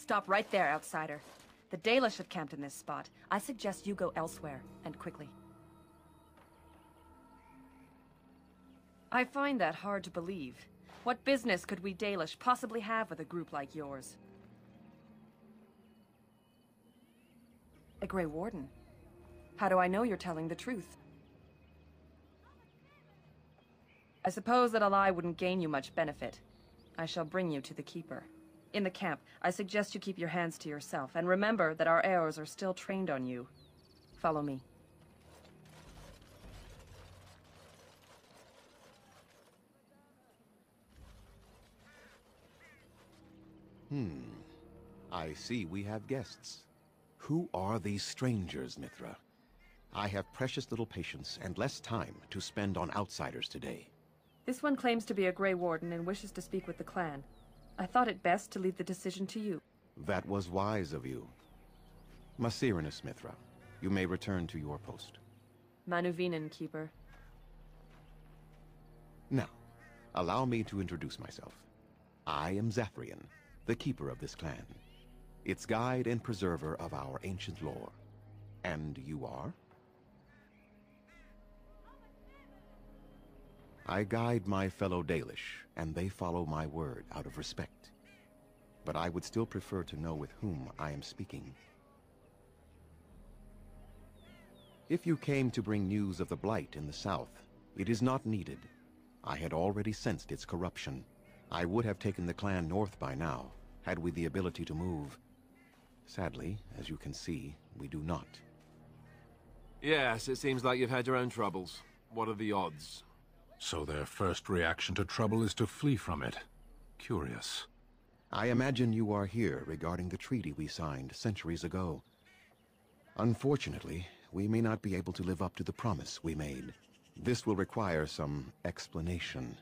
Stop right there, outsider. The Dalish have camped in this spot. I suggest you go elsewhere, and quickly. I find that hard to believe. What business could we Dalish possibly have with a group like yours? A Grey Warden? How do I know you're telling the truth? I suppose that a lie wouldn't gain you much benefit. I shall bring you to the Keeper. In the camp, I suggest you keep your hands to yourself, and remember that our arrows are still trained on you. Follow me. I see we have guests. Who are these strangers, Mithra? I have precious little patience and less time to spend on outsiders today. This one claims to be a Grey Warden and wishes to speak with the clan. I thought it best to leave the decision to you. That was wise of you. Masirinus, Mithra, you may return to your post. Manuvinen, Keeper. Now, allow me to introduce myself. I am Zathrian, the keeper of this clan, its guide and preserver of our ancient lore. And you are? I guide my fellow Dalish, and they follow my word out of respect. But I would still prefer to know with whom I am speaking. If you came to bring news of the Blight in the south, it is not needed. I had already sensed its corruption. I would have taken the clan north by now, had we the ability to move. Sadly, as you can see, we do not. Yes, it seems like you've had your own troubles. What are the odds? So their first reaction to trouble is to flee from it. Curious. I imagine you are here regarding the treaty we signed centuries ago. Unfortunately, we may not be able to live up to the promise we made. This will require some explanation.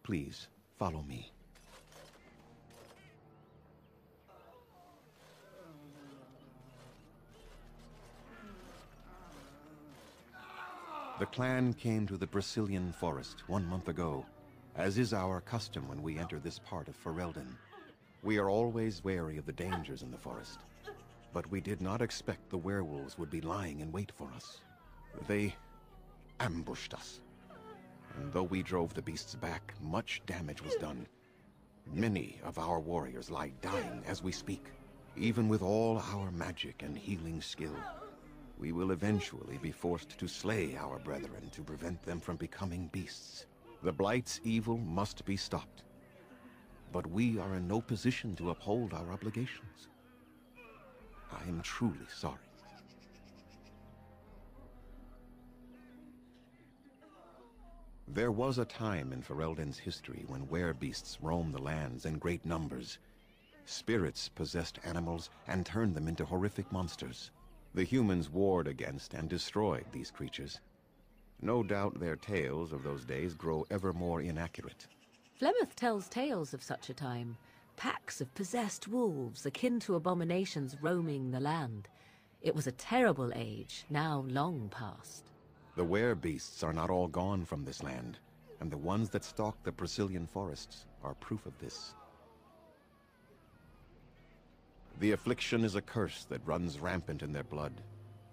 Please, follow me. The clan came to the Brisilian forest 1 month ago, as is our custom when we enter this part of Ferelden. We are always wary of the dangers in the forest, but we did not expect the werewolves would be lying in wait for us. They ambushed us, and though we drove the beasts back, much damage was done. Many of our warriors lie dying as we speak. Even with all our magic and healing skill, we will eventually be forced to slay our brethren to prevent them from becoming beasts. The Blight's evil must be stopped. But we are in no position to uphold our obligations. I am truly sorry. There was a time in Ferelden's history when werebeasts roamed the lands in great numbers. Spirits possessed animals and turned them into horrific monsters. The humans warred against and destroyed these creatures. No doubt their tales of those days grow ever more inaccurate. Flemeth tells tales of such a time. Packs of possessed wolves akin to abominations roaming the land. It was a terrible age, now long past. The werebeasts are not all gone from this land, and the ones that stalk the Brisilian forests are proof of this. The affliction is a curse that runs rampant in their blood,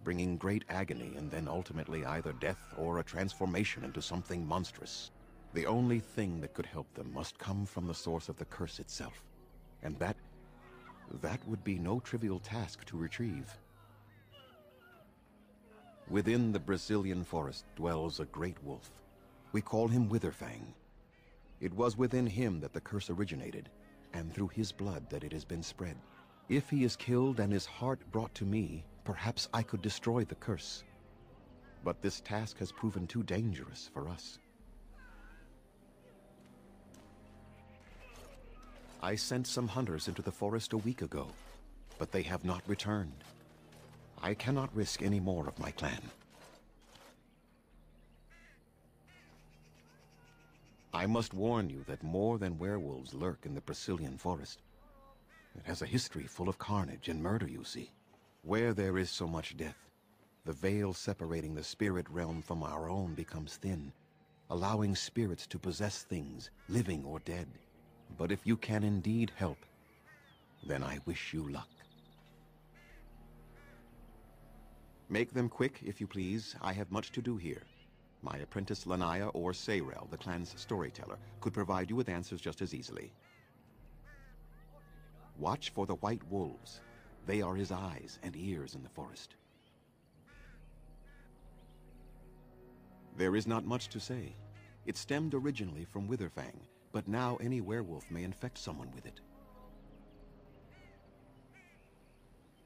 bringing great agony and then ultimately either death or a transformation into something monstrous. The only thing that could help them must come from the source of the curse itself, and that would be no trivial task to retrieve. Within the Brisilian forest dwells a great wolf. We call him Witherfang. It was within him that the curse originated, and through his blood that it has been spread. If he is killed and his heart brought to me, perhaps I could destroy the curse. But this task has proven too dangerous for us. I sent some hunters into the forest a week ago, but they have not returned. I cannot risk any more of my clan. I must warn you that more than werewolves lurk in the Brisilian forest. It has a history full of carnage and murder, you see. Where there is so much death, the veil separating the spirit realm from our own becomes thin, allowing spirits to possess things, living or dead. But if you can indeed help, Then I wish you luck. Make them quick, if you please. I have much to do here. My apprentice Lanaya or Sayrel, the clan's storyteller, could provide you with answers just as easily. Watch for the white wolves. They are his eyes and ears in the forest. There is not much to say. It stemmed originally from Witherfang, but now any werewolf may infect someone with it.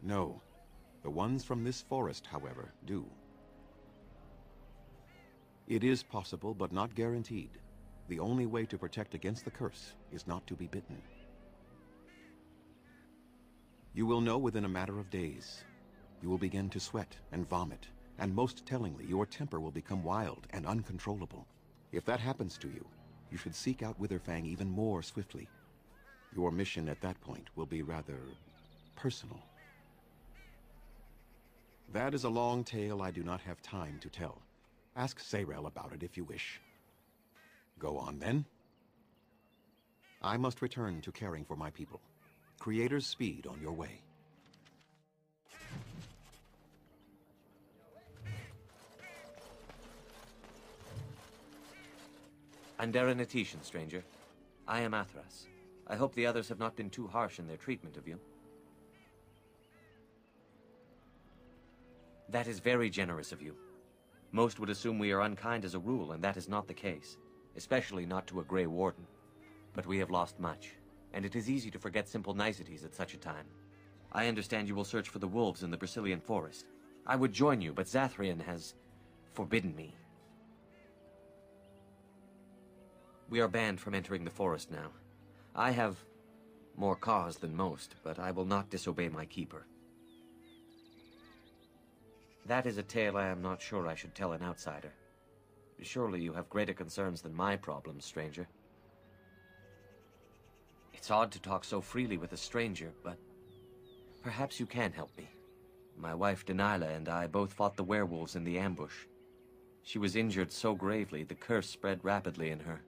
No. The ones from this forest, however, do. It is possible, but not guaranteed. The only way to protect against the curse is not to be bitten. You will know within a matter of days. You will begin to sweat and vomit, and most tellingly, your temper will become wild and uncontrollable. If that happens to you, you should seek out Witherfang even more swiftly. Your mission at that point will be rather personal. That is a long tale I do not have time to tell. Ask Sayrel about it if you wish. Go on, then. I must return to caring for my people. Creator's speed on your way. Andera Natishan, stranger. I am Athras. I hope the others have not been too harsh in their treatment of you. That is very generous of you. Most would assume we are unkind as a rule, and that is not the case. Especially not to a Grey Warden. But we have lost much, and it is easy to forget simple niceties at such a time. I understand you will search for the wolves in the Brisilian forest. I would join you, but Zathrian has forbidden me. We are banned from entering the forest now. I have more cause than most, but I will not disobey my keeper. That is a tale I am not sure I should tell an outsider. Surely you have greater concerns than my problems, stranger. It's odd to talk so freely with a stranger, but perhaps you can help me. My wife Denilah and I both fought the werewolves in the ambush. She was injured so gravely, the curse spread rapidly in her.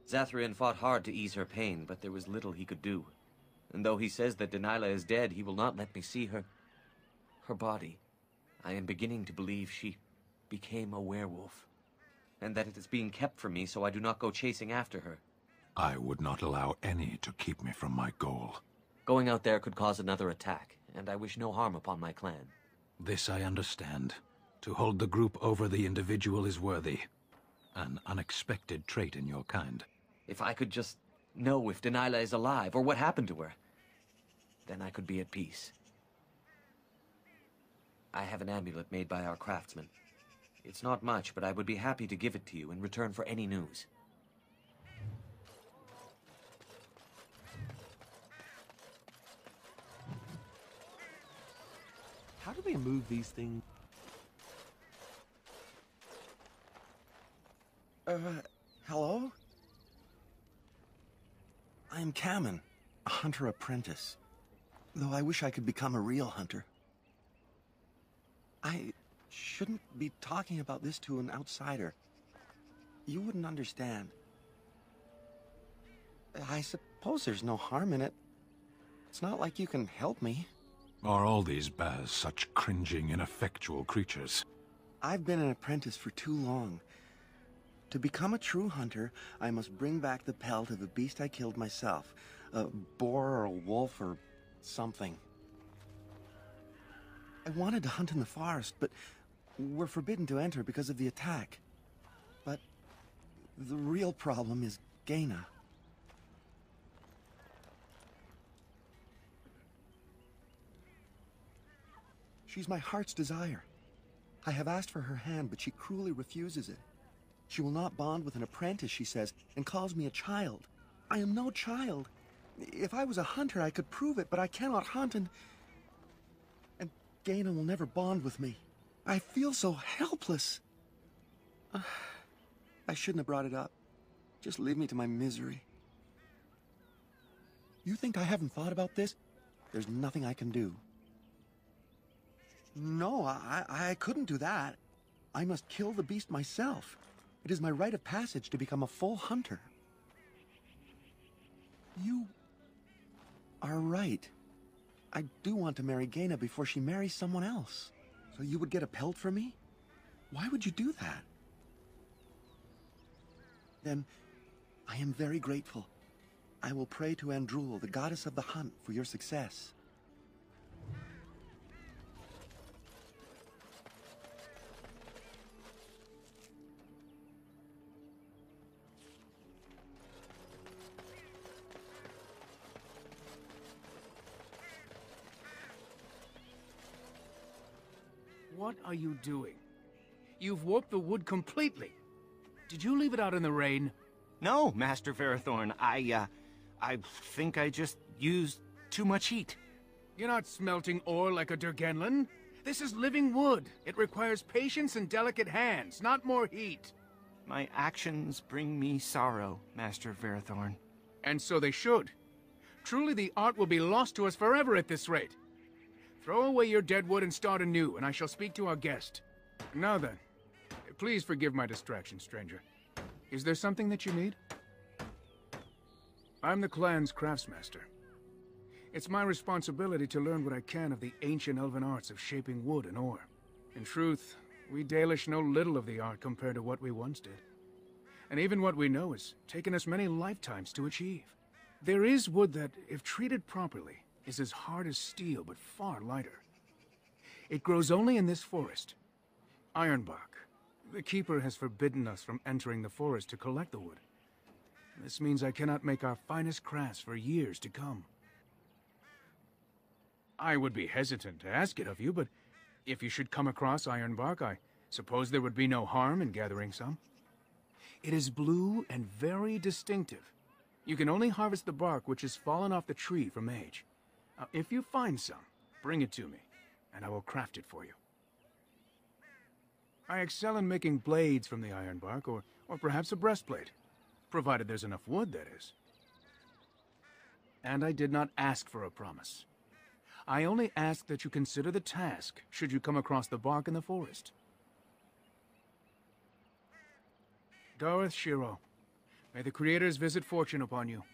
Zathrian fought hard to ease her pain, but there was little he could do. And though he says that Denilah is dead, he will not let me see her body. I am beginning to believe she became a werewolf, and that it is being kept from me so I do not go chasing after her. I would not allow any to keep me from my goal. Going out there could cause another attack, and I wish no harm upon my clan. This I understand. To hold the group over the individual is worthy. An unexpected trait in your kind. If I could just know if Denilah is alive, or what happened to her, then I could be at peace. I have an amulet made by our craftsman. It's not much, but I would be happy to give it to you in return for any news. How do they move these things? Hello? I am Kamen, a hunter apprentice. Though I wish I could become a real hunter. I shouldn't be talking about this to an outsider. You wouldn't understand. I suppose there's no harm in it. It's not like you can help me. Are all these Baz such cringing, ineffectual creatures? I've been an apprentice for too long. To become a true hunter, I must bring back the pelt of a beast I killed myself. A boar or a wolf or something. I wanted to hunt in the forest, but we're forbidden to enter because of the attack. But the real problem is Gaina. She's my heart's desire. I have asked for her hand, but she cruelly refuses it. She will not bond with an apprentice, she says, and calls me a child. I am no child. If I was a hunter, I could prove it, but I cannot hunt, and Gaina will never bond with me. I feel so helpless. I shouldn't have brought it up. Just leave me to my misery. You think I haven't thought about this? There's nothing I can do. No, I couldn't do that. I must kill the beast myself. It is my rite of passage to become a full hunter. You are right. I do want to marry Gaina before she marries someone else. So you would get a pelt for me? Why would you do that? Then, I am very grateful. I will pray to Andrul, the goddess of the hunt, for your success. What are you doing? You've warped the wood completely. Did you leave it out in the rain? No, Master Ferrothorn. I think I just used too much heat. You're not smelting ore like a Durgenlin. This is living wood. It requires patience and delicate hands, not more heat. My actions bring me sorrow, Master Ferrothorn. And so they should. Truly the art will be lost to us forever at this rate. Throw away your dead wood and start anew, and I shall speak to our guest. Now then, please forgive my distraction, stranger. Is there something that you need? I'm the clan's craftsmaster. It's my responsibility to learn what I can of the ancient elven arts of shaping wood and ore. In truth, we Dalish know little of the art compared to what we once did. And even what we know has taken us many lifetimes to achieve. There is wood that, if treated properly, is as hard as steel, but far lighter. It grows only in this forest. Ironbark. The Keeper has forbidden us from entering the forest to collect the wood. This means I cannot make our finest crafts for years to come. I would be hesitant to ask it of you, but if you should come across ironbark, I suppose there would be no harm in gathering some. It is blue and very distinctive. You can only harvest the bark which has fallen off the tree from age. If you find some, bring it to me, and I will craft it for you. I excel in making blades from the ironbark, or perhaps a breastplate, provided there's enough wood, that is. And I did not ask for a promise. I only ask that you consider the task, should you come across the bark in the forest. Gareth Shiro, may the Creator's visit fortune upon you.